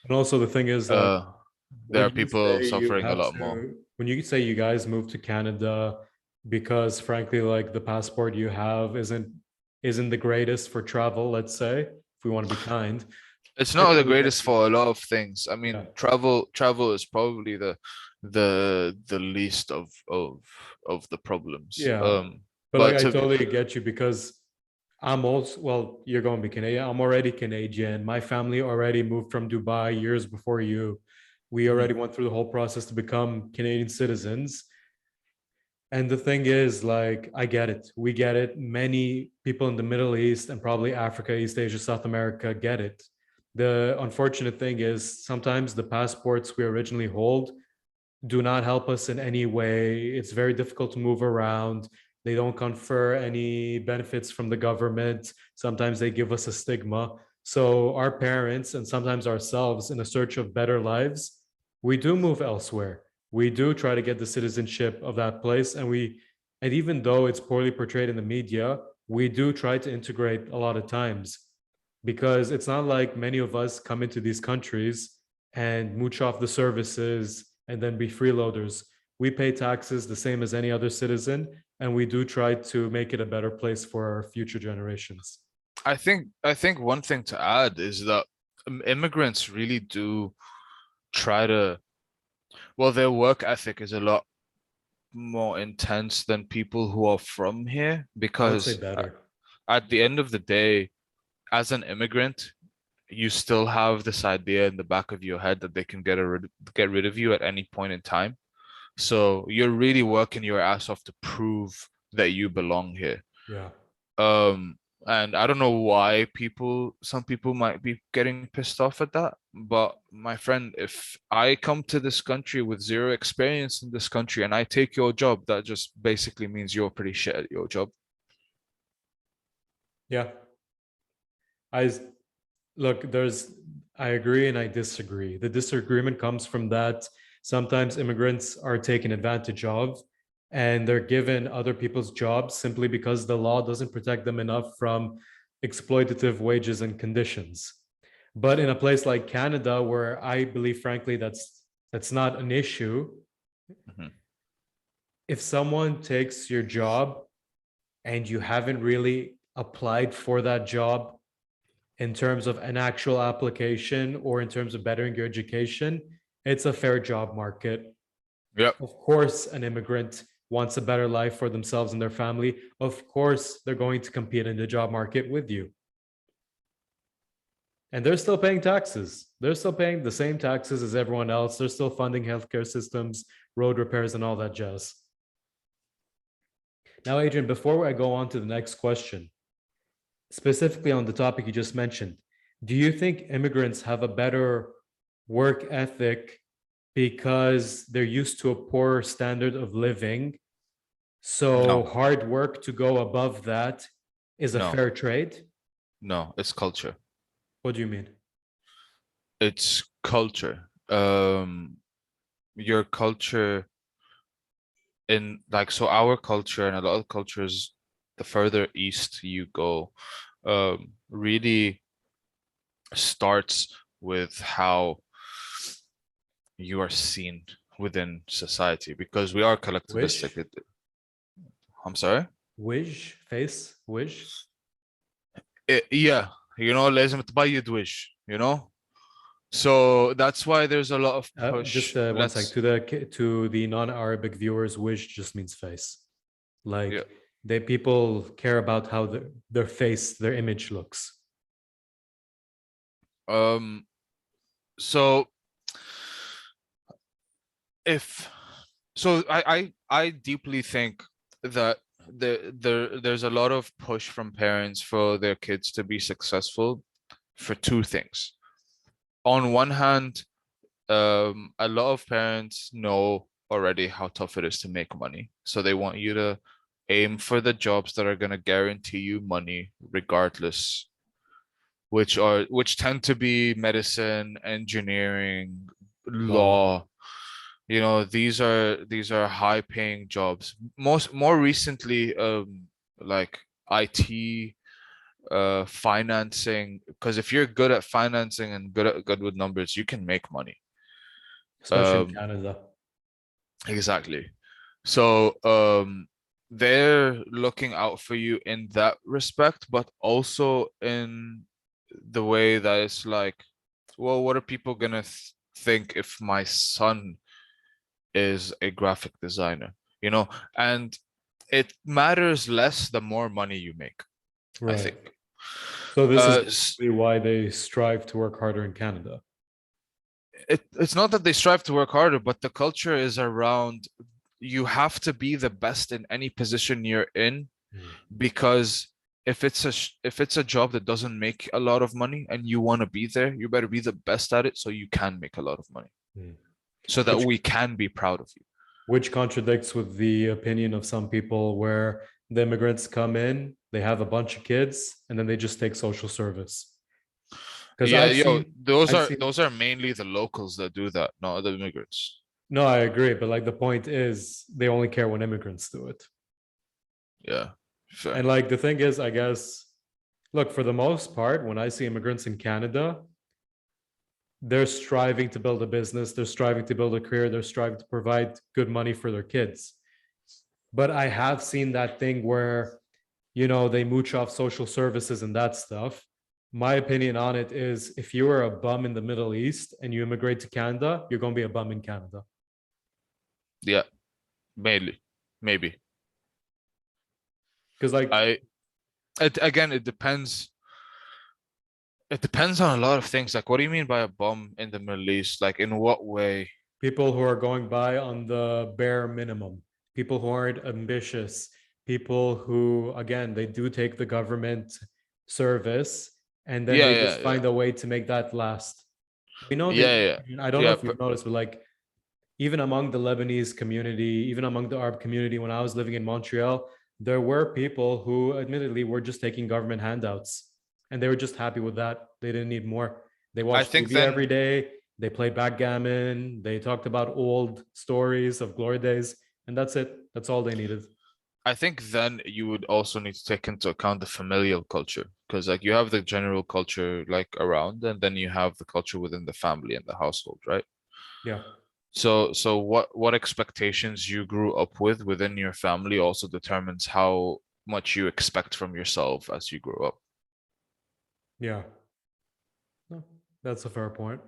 And also the thing is that Uh, there when are you people say you suffering a have lot more. to, when you say you guys moved to Canada because frankly, like the passport you have isn't the greatest for travel, let's say, if we want to be kind. It's I not the totally get greatest you. for a lot of things. I Yeah. mean, travel is probably the least of the problems. Yeah. But like But I to be, totally get you because I'm also, well, you're going to be Canadian. I'm already Canadian. My family already moved from Dubai years before you. We Mhm. already went through the whole process to become Canadian citizens. And the thing is, like, I get it. We get it. Many people in the Middle East and probably Africa, East Asia, South America get it. The unfortunate thing is sometimes the passports we originally hold do not help us in any way. It's very difficult to move around. They don't confer any benefits from the government. Sometimes they give us a stigma. So, our parents and sometimes ourselves, in a search of better lives, we do move elsewhere. We do try to get the citizenship of that place. And even though it's poorly portrayed in the media, we do try to integrate a lot of times because it's not like many of us come into these countries and mooch off the services and then be freeloaders. We pay taxes the same as any other citizen, and we do try to make it a better place for our future generations. I think one thing to add is that immigrants really do try to, well, their work ethic is a lot more intense than people who are from here I would say because better. at the end of the day, as an immigrant, you still have this idea in the back of your head that they can get rid of you at any point in time. So you're really working your ass off to prove that you belong here. Yeah. Um, and I don't know why some people might be getting pissed off at that. But my friend, if I come to this country with zero experience in this country and I take your job, that just basically means you're pretty shit at your job. Yeah. I look, I agree and I disagree. The disagreement comes from that sometimes immigrants are taken advantage of and they're given other people's jobs simply because the law doesn't protect them enough from exploitative wages and conditions. But in a place like Canada, where I believe, frankly, that's not an issue, Mhm. if someone takes your job and you haven't really applied for that job in terms of an actual application or in terms of bettering your education, it's a fair job market. Yep. Of course, an immigrant wants a better life for themselves and their family. Of course, they're going to compete in the job market with you. And they're still paying taxes. They're still paying the same taxes as everyone else. They're still funding healthcare systems, road repairs, and all that jazz. Now, Adrian, before I go on to the next question, specifically on the topic you just mentioned, do you think immigrants have a better work ethic because they're used to a poor standard of living? So No, hard work to go above that is a no, fair trade? no. It's culture. What do you mean? It's culture. Your culture in like so our culture and a lot of cultures, the further east you go, really starts with how you are seen within society because we are collectivistic. Wish? I'm sorry. Wish? Face? Wish? Yeah, لازم تبيض وجه, So that's why there's a lot of Just push. one sec. Let's To the non-Arabic viewers, wish just means face. Yeah. Like they people care about how their face, their image looks. Um. So if I deeply think that there's a lot of push from parents for their kids to be successful for two things. On one hand, a lot of parents know already how tough it is to make money, so they want you to aim for the jobs that are going to guarantee you money regardless, which tend to be medicine, engineering, Law. law. These are high paying jobs. More recently, like IT, financing, because if you're good at financing and good with numbers, you can make money. especially in Um, Canada. exactly. So they're looking out for you in that respect, but also in the way that it's like, well, what are people gonna think if my son is a graphic designer? You know, and it matters less the more money you make, I Right. think. So this is S- basically why they strive to work harder in Canada. it's not that they strive to work harder, but the culture is around you have to be the best in any position you're in, Mm. because if it's a job that doesn't make a lot of money and you want to be there, you better be the best at it so you can make a lot of money, Mm. so that Which we can be proud of you. which contradicts with the opinion of some people where the immigrants come in, they have a bunch of kids, and then they just take social service. Because Yeah, yo, I've seen. those are mainly the locals that do that, not the immigrants. No, I agree, but like the point is, they only care when immigrants do it. Yeah, fair. And like the thing is, I guess, look, for the most part, when I see immigrants in Canada, they're striving to build a business, they're striving to build a career, they're striving to provide good money for their kids. But I have seen that thing where, they mooch off social services and that stuff. My opinion on it is if you are a bum in the Middle East and you immigrate to Canada, you're going to be a bum in Canada. Yeah, mainly, maybe. Because, like, I it again, it depends. It depends on a lot of things. Like, what do you mean by a bomb in the Middle East? Like, in what way? people who are going by on the bare minimum, people who aren't ambitious, people who, again, they do take the government service and then Yeah, they yeah, just yeah, find a way to make that last. We know yeah, that, yeah, I don't know yeah. if you've noticed, but like, even among the Lebanese community, even among the Arab community, when I was living in Montreal, there were people who admittedly were just taking government handouts and they were just happy with that. They didn't need more. They I watched think TV every then day. They played backgammon. They talked about old stories of glory days. And that's it. That's all they needed. I think then you would also need to take into account the familial culture, because like you have the general culture like around, and then you have the culture within the family and the household, right? Yeah. So what expectations you grew up with within your family also determines how much you expect from yourself as you grow up. Yeah. No, that's a fair point.